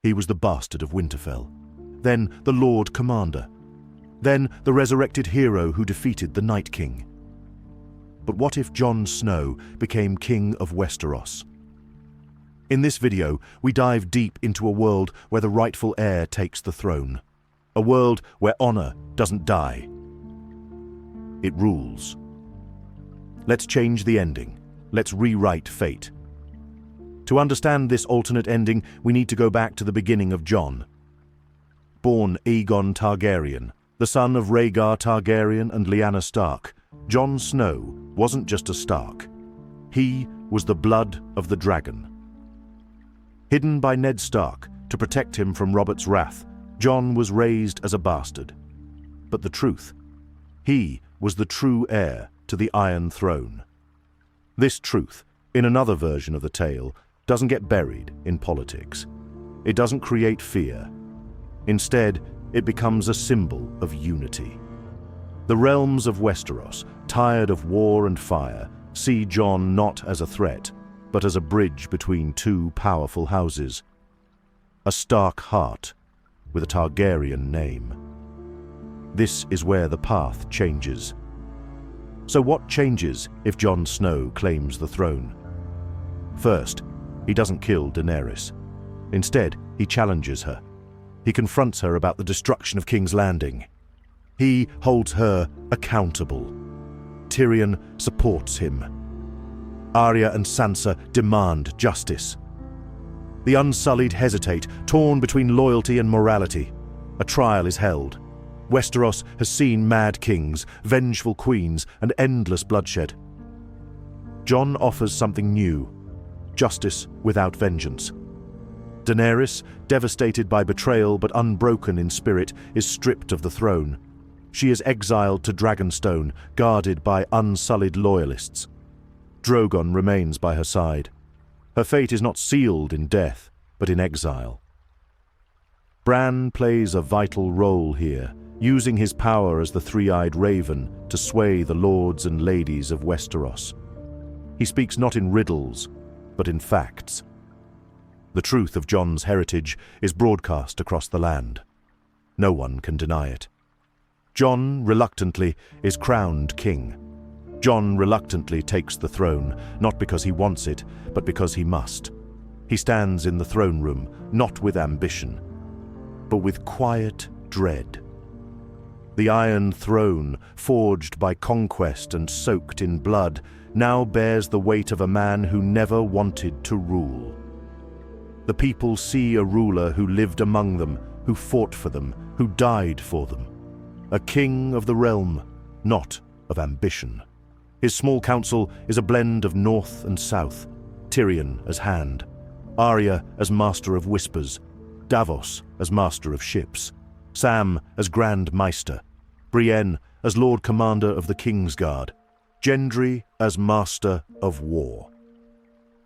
He was the bastard of Winterfell, then the Lord Commander, then the resurrected hero who defeated the Night King. But what if Jon Snow became King of Westeros? In this video, we dive deep into a world where the rightful heir takes the throne. A world where honor doesn't die. It rules. Let's change the ending. Let's rewrite fate. To understand this alternate ending, we need to go back to the beginning of Jon. Born Aegon Targaryen, the son of Rhaegar Targaryen and Lyanna Stark, Jon Snow wasn't just a Stark. He was the blood of the dragon. Hidden by Ned Stark to protect him from Robert's wrath, Jon was raised as a bastard. But the truth, he was the true heir to the Iron Throne. This truth, in another version of the tale, doesn't get buried in politics. It doesn't create fear. Instead, it becomes a symbol of unity. The realms of Westeros, tired of war and fire, see Jon not as a threat, but as a bridge between two powerful houses. A Stark heart with a Targaryen name. This is where the path changes. So what changes if Jon Snow claims the throne? First, he doesn't kill Daenerys. Instead, he challenges her. He confronts her about the destruction of King's Landing. He holds her accountable. Tyrion supports him. Arya and Sansa demand justice. The Unsullied hesitate, torn between loyalty and morality. A trial is held. Westeros has seen mad kings, vengeful queens, and endless bloodshed. Jon offers something new: justice without vengeance. Daenerys, devastated by betrayal but unbroken in spirit, is stripped of the throne. She is exiled to Dragonstone, guarded by unsullied loyalists. Drogon remains by her side. Her fate is not sealed in death, but in exile. Bran plays a vital role here, using his power as the three-eyed raven to sway the lords and ladies of Westeros. He speaks not in riddles, but in facts. The truth of Jon's heritage is broadcast across the land. No one can deny it. Jon, reluctantly, is crowned king. Jon reluctantly takes the throne, not because he wants it, but because he must. He stands in the throne room, not with ambition, but with quiet dread. The Iron Throne, forged by conquest and soaked in blood, now bears the weight of a man who never wanted to rule. The people see a ruler who lived among them, who fought for them, who died for them. A king of the realm, not of ambition. His small council is a blend of north and south. Tyrion as Hand, Arya as Master of Whispers, Davos as Master of Ships, Sam as Grand Maester, Brienne as Lord Commander of the Kingsguard, Gendry as Master of War.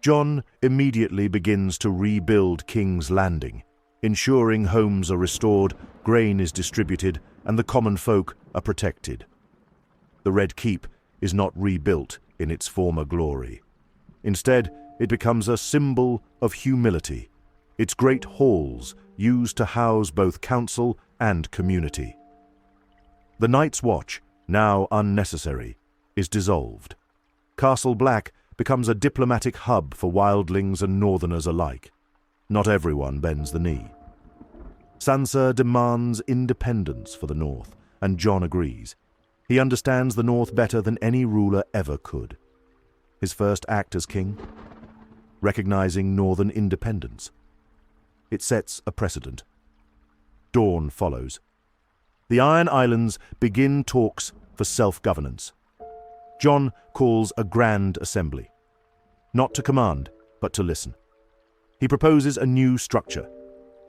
Jon immediately begins to rebuild King's Landing, ensuring homes are restored, grain is distributed, and the common folk are protected. The Red Keep is not rebuilt in its former glory. Instead, it becomes a symbol of humility, its great halls used to house both council and community. The Night's Watch, now unnecessary, is dissolved. Castle Black becomes a diplomatic hub for wildlings and northerners alike. Not everyone bends the knee. Sansa demands independence for the North, and Jon agrees. He understands the North better than any ruler ever could. His first act as king? Recognizing northern independence. It sets a precedent. Dawn follows. The Iron Islands begin talks for self-governance. Jon calls a grand assembly. Not to command, but to listen. He proposes a new structure.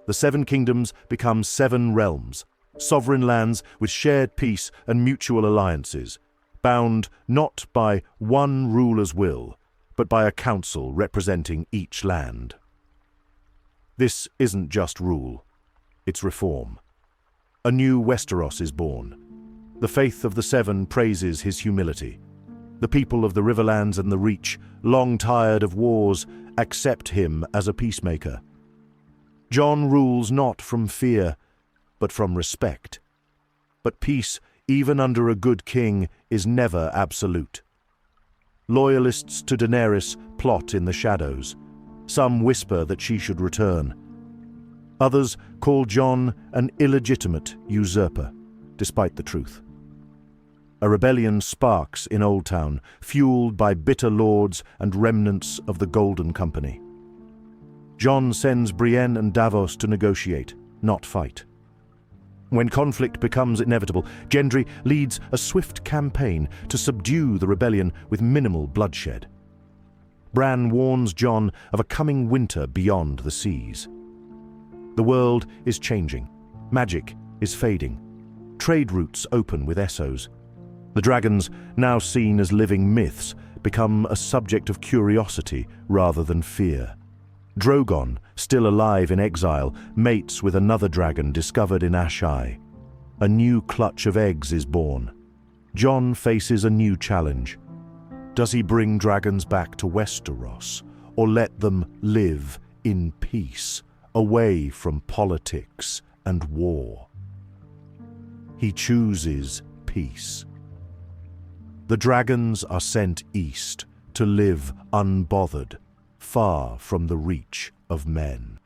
The Seven Kingdoms become 7 realms, sovereign lands with shared peace and mutual alliances, bound not by one ruler's will, but by a council representing each land. This isn't just rule, it's reform. A new Westeros is born. The faith of the Seven praises his humility. The people of the Riverlands and the Reach, long tired of wars, accept him as a peacemaker. Jon rules not from fear, but from respect. But peace, even under a good king, is never absolute. Loyalists to Daenerys plot in the shadows. Some whisper that she should return. Others call Jon an illegitimate usurper, despite the truth. A rebellion sparks in Old Town, fueled by bitter lords and remnants of the Golden Company. Jon sends Brienne and Davos to negotiate, not fight. When conflict becomes inevitable, Gendry leads a swift campaign to subdue the rebellion with minimal bloodshed. Bran warns Jon of a coming winter beyond the seas. The world is changing. Magic is fading. Trade routes open with Essos. The dragons, now seen as living myths, become a subject of curiosity rather than fear. Drogon, still alive in exile, mates with another dragon discovered in Ashai. A new clutch of eggs is born. Jon faces a new challenge. Does he bring dragons back to Westeros, or let them live in peace, away from politics and war? He chooses peace. The dragons are sent east to live unbothered, far from the reach of men.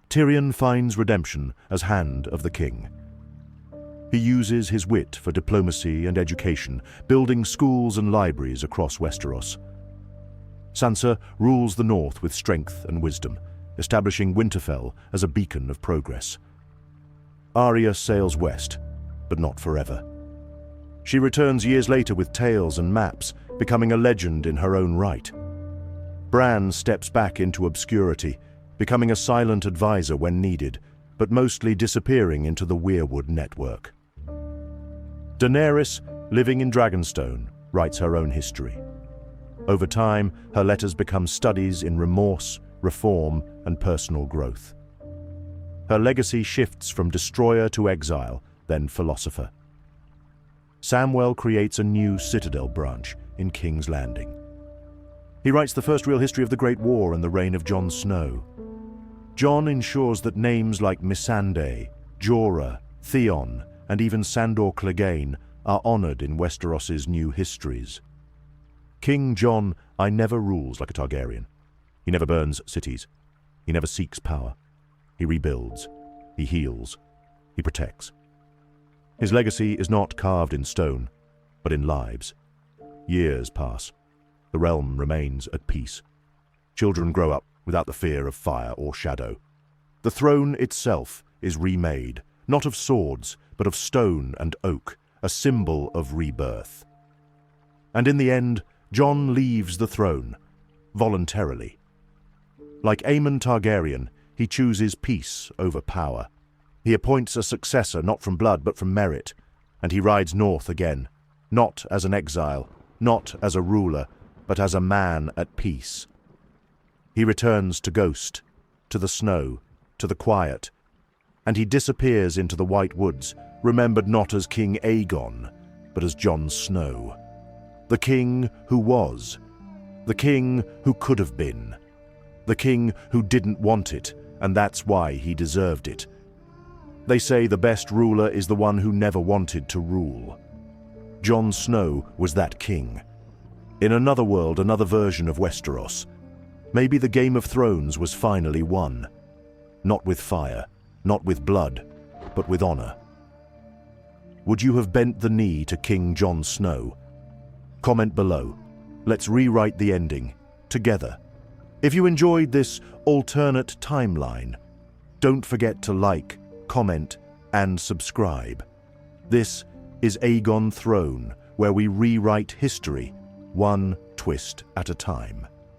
Tyrion finds redemption as Hand of the King. He uses his wit for diplomacy and education, building schools and libraries across Westeros. Sansa rules the north with strength and wisdom, establishing Winterfell as a beacon of progress. Arya sails west, but not forever. She returns years later with tales and maps, becoming a legend in her own right. Bran steps back into obscurity, becoming a silent advisor when needed, but mostly disappearing into the Weirwood network. Daenerys, living in Dragonstone, writes her own history. Over time, her letters become studies in remorse, reform, and personal growth. Her legacy shifts from destroyer to exile, then philosopher. Samwell creates a new Citadel branch in King's Landing. He writes the first real history of the Great War and the reign of Jon Snow. Jon ensures that names like Missandei, Jorah, Theon, and even Sandor Clegane are honored in Westeros's new histories. King Jon never rules like a Targaryen. He never burns cities. He never seeks power. He rebuilds. He heals. He protects. His legacy is not carved in stone, but in lives. Years pass. The realm remains at peace. Children grow up without the fear of fire or shadow. The throne itself is remade, not of swords, but of stone and oak, a symbol of rebirth. And in the end, Jon leaves the throne, voluntarily. Like Aemon Targaryen, he chooses peace over power. He appoints a successor not from blood but from merit, and he rides north again, not as an exile, not as a ruler, but as a man at peace. He returns to Ghost, to the snow, to the quiet, and he disappears into the White Woods, remembered not as King Aegon, but as Jon Snow. The king who was, the king who could have been, the king who didn't want it, and that's why he deserved it. They say the best ruler is the one who never wanted to rule. Jon Snow was that king. In another world, another version of Westeros, maybe the Game of Thrones was finally won. Not with fire, not with blood, but with honor. Would you have bent the knee to King Jon Snow? Comment below. Let's rewrite the ending, together. If you enjoyed this alternate timeline, don't forget to like, comment, and subscribe. This is Aegon Throne, where we rewrite history, one twist at a time.